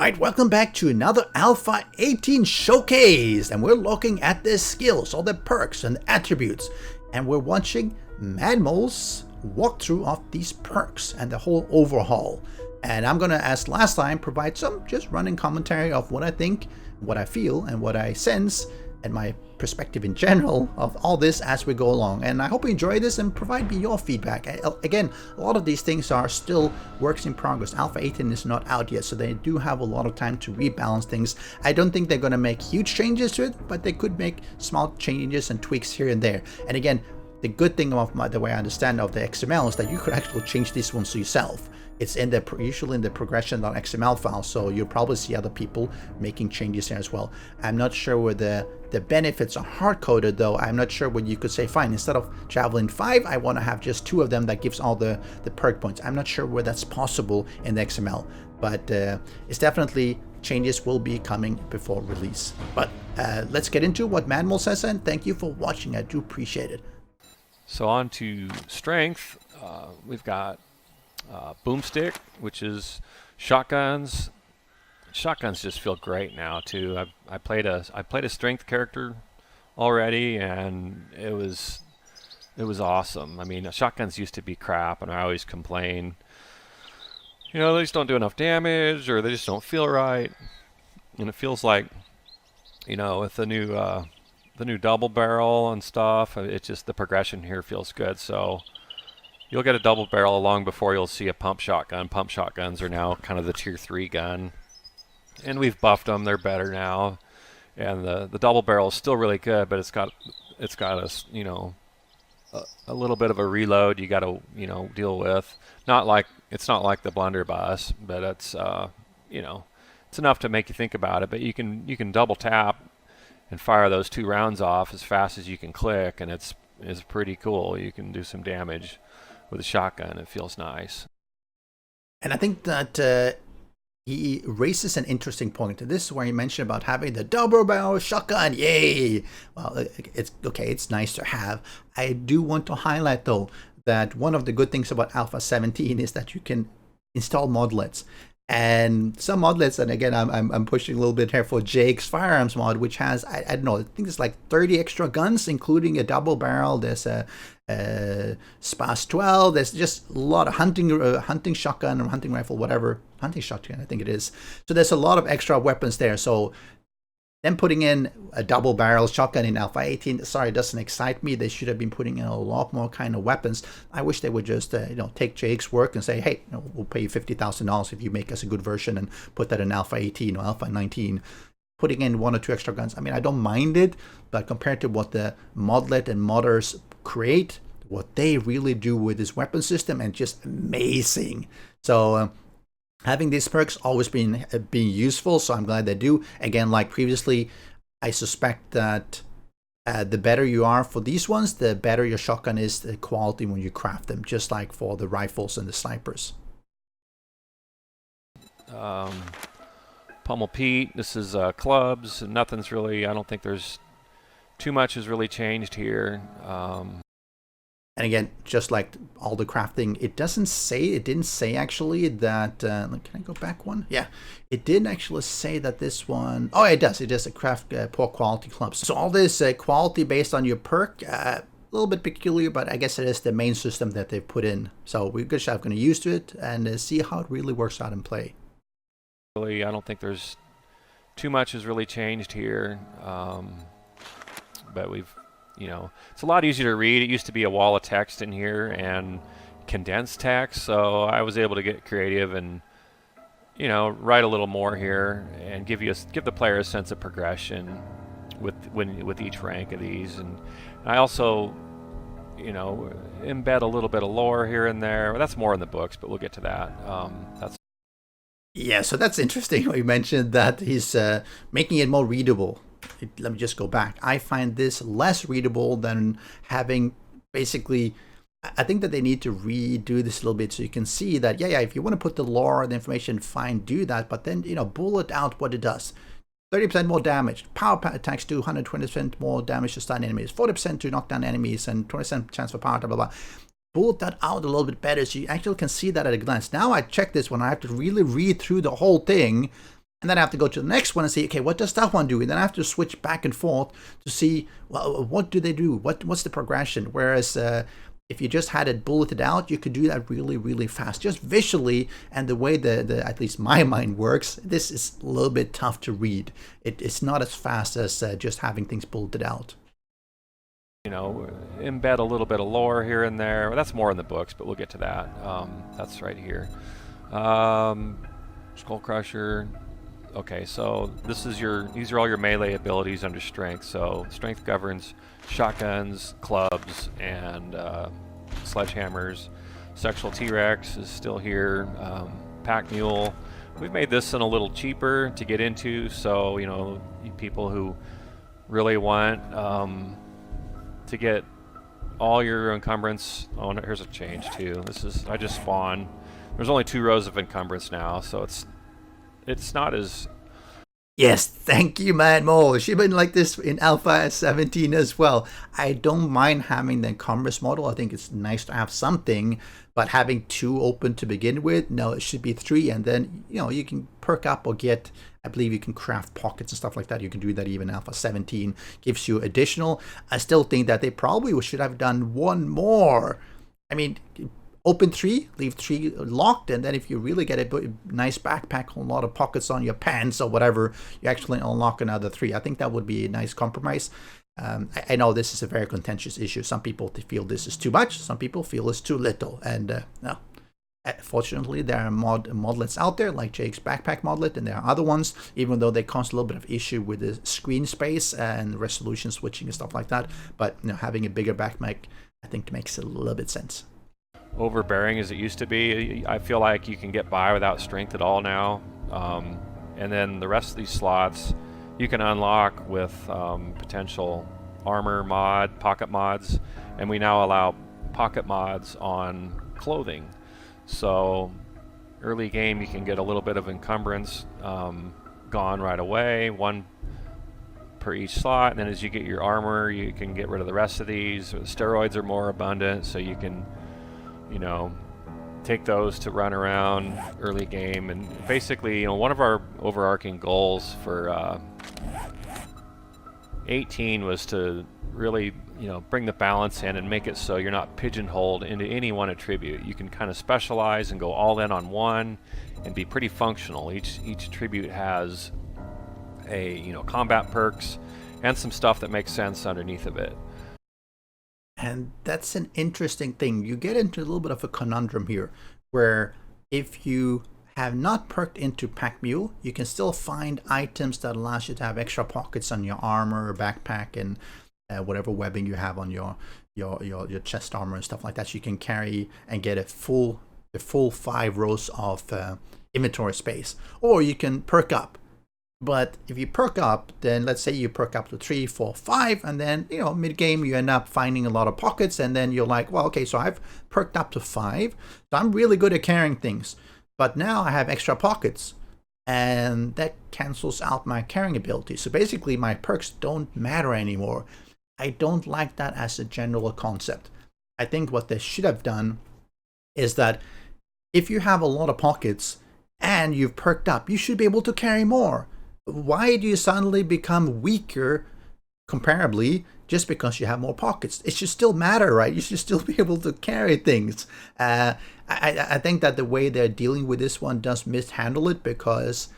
Alright, welcome back to another Alpha 18 showcase, and we're looking at the skills, all the perks and attributes, and we're watching Madmole's walkthrough of these perks and the whole overhaul. And I'm gonna, as last time, provide some just running commentary of what I think, what I feel, and what I sense, and my perspective in general of all this as we go along. And I hope you enjoy this and provide me your feedback. Again, a lot of these things are still works in progress. Alpha 18 is not out yet, so they do have a lot of time to rebalance things. I don't think they're going to make huge changes to it, but they could make small changes and tweaks here and there. And again, the good thing of the way I understand of the XML is that you could actually change these ones yourself. It's in the usually in the progression.xml file, so you'll probably see other people making changes there as well. I'm not sure where the benefits are hard-coded though. I'm not sure what you could say, fine, instead of Javelin 5, I want to have just 2 of them that gives all the perk points. I'm not sure where that's possible in the XML, but it's definitely changes will be coming before release. But let's get into what Madmole says, and thank you for watching. I do appreciate it. So on to strength, we've got Boomstick, which is shotguns. Shotguns just feel great now too. I played a strength character already, and it was awesome. I mean, shotguns used to be crap, and I always complain. You know, they just don't do enough damage, or they just don't feel right. And it feels like, you know, with the new double barrel and stuff, it's just the progression here feels good. So you'll get a double barrel long before you'll see a pump shotgun. Pump shotguns are now kind of the tier 3 gun, and we've buffed them. They're better now, and the double barrel is still really good, but it's got a little bit of a reload you got to deal with. It's not like the blunderbuss, but it's it's enough to make you think about it. But you can double tap and fire those 2 rounds off as fast as you can click, and it's pretty cool. You can do some damage with a shotgun. It feels nice. And I think that he raises an interesting point. This is where he mentioned about having the double barrel shotgun. Yay! Well, it's okay. It's nice to have. I do want to highlight though that one of the good things about Alpha 17 is that you can install modlets. And some modlets, and again, I'm pushing a little bit here for Jake's Firearms mod, which has, I don't know, I think it's like 30 extra guns, including a double barrel. There's a Spas 12. There's just a lot of hunting shotgun or hunting rifle, whatever. Hunting shotgun, I think it is. So there's a lot of extra weapons there. So then putting in a double barrel shotgun in Alpha 18, sorry, it doesn't excite me. They should have been putting in a lot more kind of weapons. I wish they would just take Jake's work and say, hey, we'll pay you $50,000 if you make us a good version and put that in Alpha 18 or Alpha 19. Putting in 1 or 2 extra guns, I mean, I don't mind it, but compared to what the modlet and modders create, what they really do with this weapon system, and just amazing. So having these perks always been useful, so I'm glad they do. Again, like previously, I suspect that the better you are for these ones, the better your shotgun is, the quality when you craft them, just like for the rifles and the snipers. Pummel Pete, this is clubs. Nothing's really, I don't think there's too much has really changed here. And again, just like all the crafting, it didn't say actually that, can I go back one? Yeah, it didn't actually say that this one, oh, it does a craft poor quality clubs. So all this quality based on your perk, a little bit peculiar, but I guess it is the main system that they've put in. So we're going to use to it and see how it really works out in play. Really, I don't think there's too much has really changed here, but we've, it's a lot easier to read. It used to be a wall of text in here and condensed text, so I was able to get creative and write a little more here and give the player a sense of progression with each rank of these. And I also embed a little bit of lore here and there. Well, that's more in the books, but we'll get to that. Yeah, so that's interesting. You mentioned that he's making it more readable. Let me just go back. I find this less readable than having basically, I think that they need to redo this a little bit so you can see that, yeah, if you want to put the lore and the information, fine, do that. But then, bullet out what it does. 30% more damage. Power attacks do 120% more damage to stun enemies. 40% to knock down enemies and 20% chance for power, blah, blah, blah. Bullet that out a little bit better so you actually can see that at a glance. Now I check this when I have to really read through the whole thing And then I have to go to the next one and say, okay, what does that one do? And then I have to switch back and forth to see, well, what do they do? What's the progression? Whereas if you just had it bulleted out, you could do that really, really fast, just visually. And the way the at least my mind works, this is a little bit tough to read. It's not as fast as just having things bulleted out. You know, embed a little bit of lore here and there. Well, that's more in the books, but we'll get to that. That's right here. Skull Crusher. Okay, so these are all your melee abilities under strength. So strength governs shotguns, clubs, and sledgehammers. Sexual T-Rex is still here. Pack Mule. We've made this one a little cheaper to get into, so you know, people who really want to get all your encumbrance. Oh, no, here's a change too. I just spawned. There's only 2 rows of encumbrance now, so it's not as... Yes, thank you, Madmole. She's been like this in Alpha 17 as well. I don't mind having the encumbrance model. I think it's nice to have something, but having 2 open to begin with, no, it should be 3, and then, you know, you can perk up or get, I believe you can craft pockets and stuff like that. You can do that even Alpha 17 gives you additional. I still think that they probably should have done 1 more. I mean, open 3, leave 3 locked, and then if you really get a nice backpack, a lot of pockets on your pants or whatever, you actually unlock another 3. I think that would be a nice compromise. I know this is a very contentious issue. Some people feel this is too much. Some people feel it's too little. And no, fortunately, there are modlets out there like Jake's backpack modlet, and there are other ones, even though they cause a little bit of issue with the screen space and resolution switching and stuff like that. But you know, having a bigger backpack, I think, makes a little bit sense. Overbearing as it used to be. I feel like you can get by without strength at all now. And then the rest of these slots you can unlock with potential armor mod, pocket mods, and we now allow pocket mods on clothing. So early game you can get a little bit of encumbrance gone right away, 1 per each slot, and then as you get your armor you can get rid of the rest of these. The steroids are more abundant, so you can, you know, take those to run around early game. And basically, you know, one of our overarching goals for 18 was to really, you know, bring the balance in and make it so you're not pigeonholed into any one attribute. You can kind of specialize and go all in on one and be pretty functional. Each attribute has a, you know, combat perks and some stuff that makes sense underneath of it. And that's an interesting thing. You get into a little bit of a conundrum here, where if you have not perked into Pack Mule, you can still find items that allows you to have extra pockets on your armor or backpack and whatever webbing you have on your chest armor and stuff like that. So you can carry and get the full 5 rows of inventory space, or you can perk up. But if you perk up, then let's say you perk up to 3, 4, 5, and then, you know, mid-game you end up finding a lot of pockets, and then you're like, well, okay, so I've perked up to 5, so I'm really good at carrying things. But now I have extra pockets, and that cancels out my carrying ability. So basically my perks don't matter anymore. I don't like that as a general concept. I think what they should have done is that if you have a lot of pockets and you've perked up, you should be able to carry more. Why do you suddenly become weaker comparably just because you have more pockets? It should still matter, right? You should still be able to carry things. I think that the way they're dealing with this one does mishandle it, because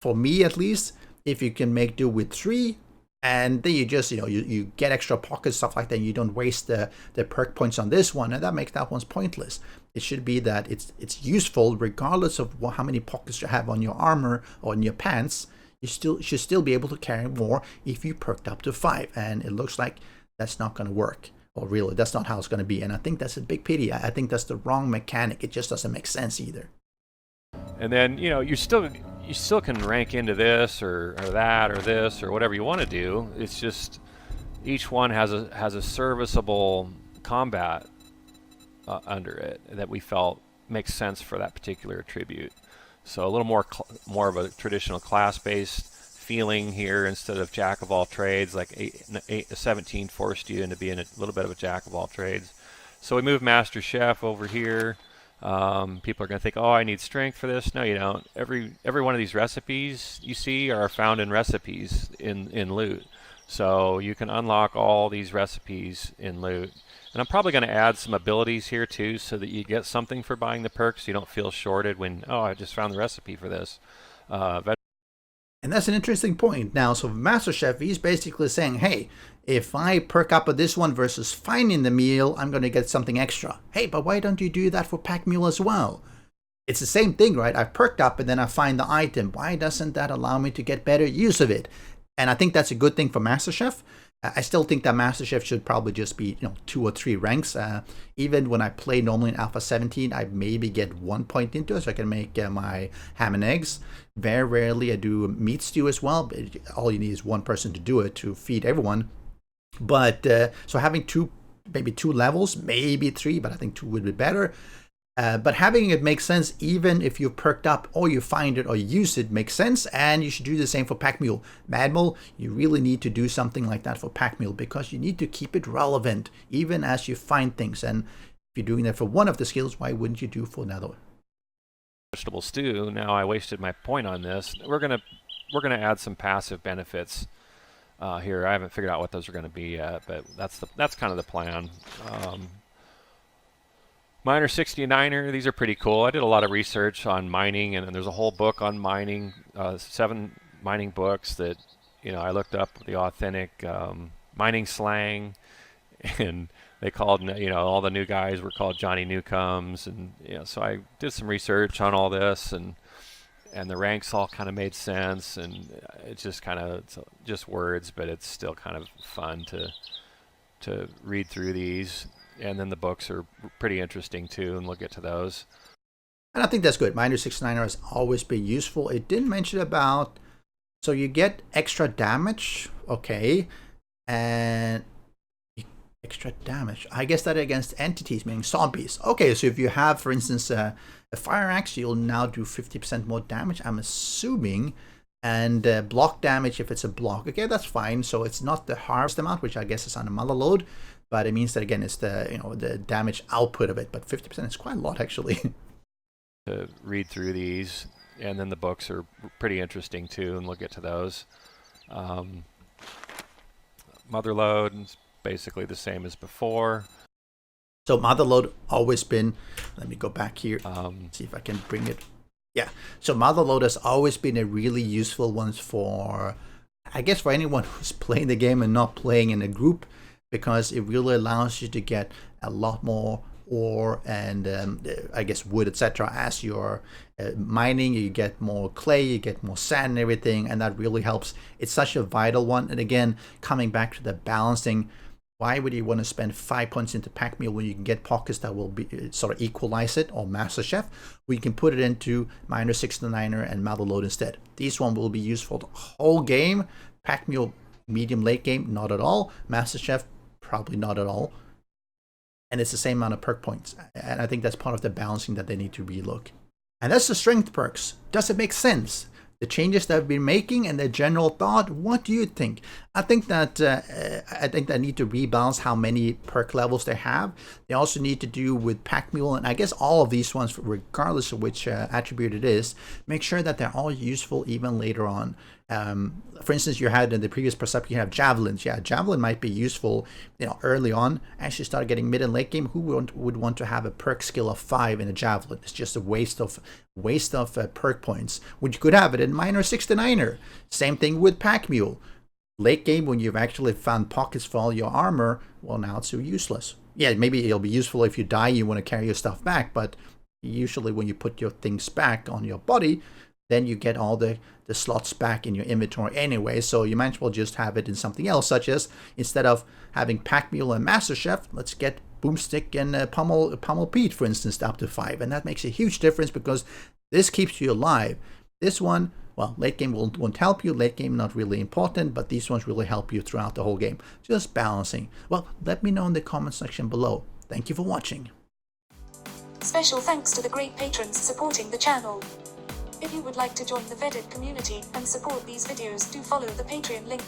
for me at least, if you can make do with 3, and then you just, you know, you get extra pockets, stuff like that, and you don't waste the perk points on this one, and that makes that one's pointless. It should be that it's useful regardless of how many pockets you have on your armor or in your pants. You should still be able to carry more if you perked up to 5, and it looks like that's not going to work. Or really, that's not how it's going to be, and I think that's a big pity. I think that's the wrong mechanic. It just doesn't make sense either. And then, you know, you still can rank into this or that or this or whatever you want to do. It's just each one has a serviceable combat under it that we felt makes sense for that particular attribute. So a little more of a traditional class-based feeling here instead of jack of all trades, like 17 forced you into being a little bit of a jack of all trades. So we moved Master Chef over here. People are going to think, oh, I need strength for this. No, you don't. Every one of these recipes you see are found in recipes in loot. So you can unlock all these recipes in loot. And I'm probably going to add some abilities here too, so that you get something for buying the perks. So you don't feel shorted when, oh, I just found the recipe for this. And that's an interesting point. Now, so Master Chef, he's basically saying, hey, if I perk up at this one versus finding the meal, I'm going to get something extra. Hey, but why don't you do that for Pack Mule as well? It's the same thing, right? I've perked up and then I find the item. Why doesn't that allow me to get better use of it? And I think that's a good thing for Master Chef. I still think that Master Chef should probably just be, 2 or 3 ranks. Even when I play normally in Alpha 17, I maybe get 1 point into it, so I can make my ham and eggs. Very rarely I do meat stew as well. But all you need is one person to do it to feed everyone. But so having maybe 2 levels, maybe 3, but I think 2 would be better. But having it makes sense even if you've perked up or you find it or use it makes sense, and you should do the same for Pack Mule. Madmole, you really need to do something like that for Pack Mule because you need to keep it relevant even as you find things. And if you're doing that for one of the skills, why wouldn't you do for another? Vegetable stew. Now I wasted my point on this. We're gonna add some passive benefits here. I haven't figured out what those are going to be yet, but that's kind of the plan. Miner 69er, these are pretty cool. I did a lot of research on mining, and there's a whole book on mining, 7 mining books that, I looked up the authentic mining slang, and they called, all the new guys were called Johnny Newcomes, and, so I did some research on all this, and the ranks all kind of made sense, and it's just just words, but it's still kind of fun to read through these. And then the books are pretty interesting too, and we'll get to those. And I think that's good. Miner 69er has always been useful. It didn't mention about, so you get extra damage, okay, and extra damage. I guess that against entities, meaning zombies. Okay, so if you have, for instance, a fire axe, you'll now do 50% more damage, I'm assuming. And block damage if it's a block. Okay, that's fine. So it's not the harvest amount, which I guess is on a mother load, but it means that again it's the the damage output of it. But 50% is quite a lot actually. To read through these, and then the books are pretty interesting too, and we'll get to those. Mother load is basically the same as before. So mother load always been. Let me go back here. See if I can bring it. Yeah, so mother load has always been a really useful one for, I guess, for anyone who's playing the game and not playing in a group, because it really allows you to get a lot more ore and I guess wood, etc. As you're mining, you get more clay, you get more sand and everything, and that really helps. It's such a vital one. And again, coming back to the balancing, why would you want to spend 5 points into Pack Mule when you can get pockets that will be sort of equalize it, or Master Chef, where you can put it into Miner 69er and Mother Load instead? These one will be useful the whole game. Pack Mule, medium late game, not at all. Master Chef, probably not at all. And it's the same amount of perk points. And I think that's part of the balancing that they need to relook. And that's the strength perks. Does it make sense? The changes that I've been making and the general thought, what do you think? I think that they need to rebalance how many perk levels they have. They also need to do with Pack Mule, and I guess all of these ones, regardless of which attribute it is, make sure that they're all useful even later on. For instance, you had in the previous perception, you have javelins. Yeah, javelin might be useful, early on. As you start getting mid and late game, who would want to have a perk skill of 5 in a javelin? It's just a waste of perk points, which you could have it in Miner 69er. Same thing with Pack Mule. Late game, when you've actually found pockets for all your armor, well, now it's so useless. Yeah, maybe it'll be useful if you die, you want to carry your stuff back, but usually when you put your things back on your body, then you get all the slots back in your inventory anyway, so you might as well just have it in something else, such as instead of having Pack Mule and Master Chef, let's get Boomstick and Pummel Pete, for instance, up to 5, and that makes a huge difference because this keeps you alive. This one, well, late game won't help you, late game not really important, but these ones really help you throughout the whole game. Just balancing. Well, let me know in the comment section below. Thank you for watching. Special thanks to the great patrons supporting the channel. If you would like to join the vetted community and support these videos, do follow the Patreon link.